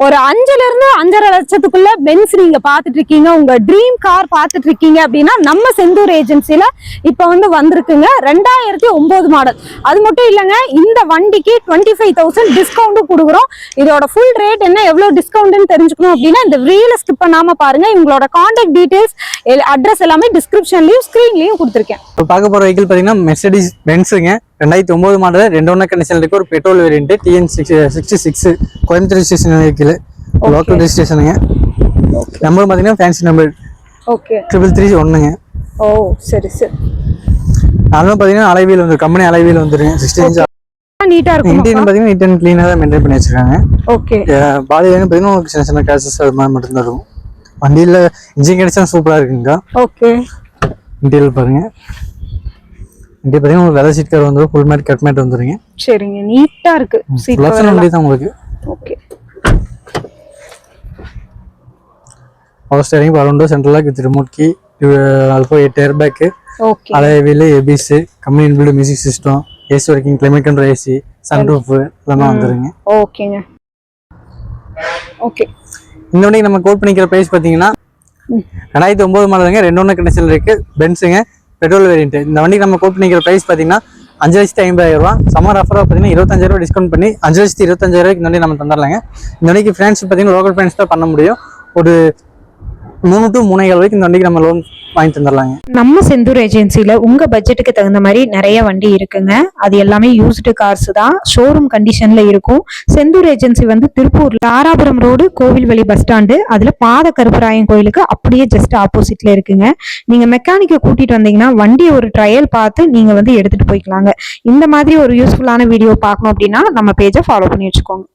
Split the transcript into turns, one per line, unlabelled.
ஒரு 5ல இருந்து 5.5 லட்சத்துக்குள்ள பென்ஸ் நீங்க பாத்துட்டு இருக்கீங்க, உங்க ட்ரீம் கார் பாத்துட்டு இருக்கீங்க அப்படின்னா நம்ம செந்தூர் ஏஜென்சில இப்ப வந்திருக்குங்க 2009 மாடல். அது மட்டும் இல்லைங்க, இந்த வண்டிக்கு 25,000 டிஸ்கவுண்டும் கொடுக்குறோம். இதோட ஃபுல் ரேட் என்ன, எவ்வளவு டிஸ்கவுண்ட்னு தெரிஞ்சுக்கணும் அப்படின்னா இந்த ரீல ஸ்கிப் பண்ணாம பாருங்க. இவங்களோட கான்டாக்ட் டீடைல்ஸ், அட்ரஸ் எல்லாமே டிஸ்கிரிப்ஷன்லயும் ஸ்கிரீன்லயும் கொடுத்துருக்கேன்.
பார்க்க போற வெஹிக்கிள் பாத்தீங்கன்னா மெர்சிடிஸ் பென்ஸுங்க 2009 மாடல் 2.1 கண்டிஷன் இருக்கு. ஒரு petrol variant TN66 Coimbatore station vehicle, local ரெஜிஸ்ட்ரேஷனுங்க. நம்பர் பாத்தீங்கன்னா ஃபேன்சி நம்பர்
ஓகே
333
ஓ சரி சரி.
நார்மலா பாத்தீங்கன்னா அலைவீல் வந்து கம்பெனி அலைவீல் வந்துருங்க. 16 இன்ச்
நீட்டா இருக்கும்.
இன்டீரியர் பாத்தீங்கன்னா நீட் அண்ட் கிளீனா தான் மெயின்டைன் பண்ணி வச்சிருக்காங்க.
ஓகே
பாடி லைன் பாத்தீங்கன்னா உங்களுக்கு சின்ன சின்ன கிராச்சஸ் அது மாதிரி மட்டும் தான் இருக்கும். வண்டியில இன்ஜின் கண்டிஷன் சூப்பரா இருக்குங்க.
ஓகே
இன்டீரியர் பாருங்க. இன்டீரியர் பாத்தீங்கன்னா உங்களுக்கு லெதர் சீட் கவர் வந்துரும், ஃபுல் மேட் கட் மேட் வந்துருங்க.
சரிங்க, நீட்டா இருக்கு சீட் கவர்
வண்டி தான் உங்களுக்கு.
Okay
power steering, power window, central lock with remote key, ஆல்போ 8 air bag,
okay
alloy wheel, ABS, company inbuilt music system, AC working, climate control AC, sunroof எல்லாமே வந்துருங்க.
ஓகேங்க ஓகே.
இந்த வண்டிக்கு நம்ம கோட் பண்ணிக்கிற பிரைஸ் பாத்தீங்கன்னா 2009 மாடலுங்க, 2.1 கண்டிஷன்ல இருக்கு, பென்ஸுங்க, பெட்ரோல் வேரியன்ட். இந்த வண்டிக்கு நம்ம கோட் பண்ணிக்கிற பிரைஸ் பாத்தீங்கன்னா 5,50,000 ரூபா. சம்மர் ஆஃபரா பாத்தீங்கன்னா 25,000 ரூபா டிஸ்கவுண்ட் பண்ணி 5,25,000 இந்த வண்டி நம்ம தந்துடலாங்க. இந்த வண்டிக்கு ஃபினான்ஸ் பாத்தீங்கன்னா லோக்கல் ஃபினான்ஸ் தான் பண்ண முடியும். ஒரு 3 to 3.5 வரைக்கும் இந்த வண்டிக்கு நம்ம லோன் வாங்கி தந்துடலாங்க.
நம்ம செந்தூர் ஏஜென்சில உங்க பட்ஜெட்டுக்கு தகுந்த மாதிரி நிறைய வண்டி இருக்குங்க. அது எல்லாமே யூஸ்டு கார்ஸ் தான், ஷோரூம் கண்டிஷன்ல இருக்கும். செந்தூர் ஏஜென்சி திருப்பூர்ல Dharapuram road, Kovilveli bus stand, அதுல பாத கருப்பராயன் கோயிலுக்கு அப்படியே ஜஸ்ட் ஆப்போசிட்ல இருக்குங்க. நீங்க மெக்கானிக்க கூட்டிட்டு வந்தீங்கன்னா வண்டியை ஒரு ட்ரையல் பார்த்து நீங்க எடுத்துட்டு போய்க்கலாங்க. இந்த மாதிரி ஒரு யூஸ்ஃபுல்லான வீடியோ பார்க்கணும் அப்படின்னா நம்ம பேஜை ஃபாலோ பண்ணி வச்சுக்கோங்க.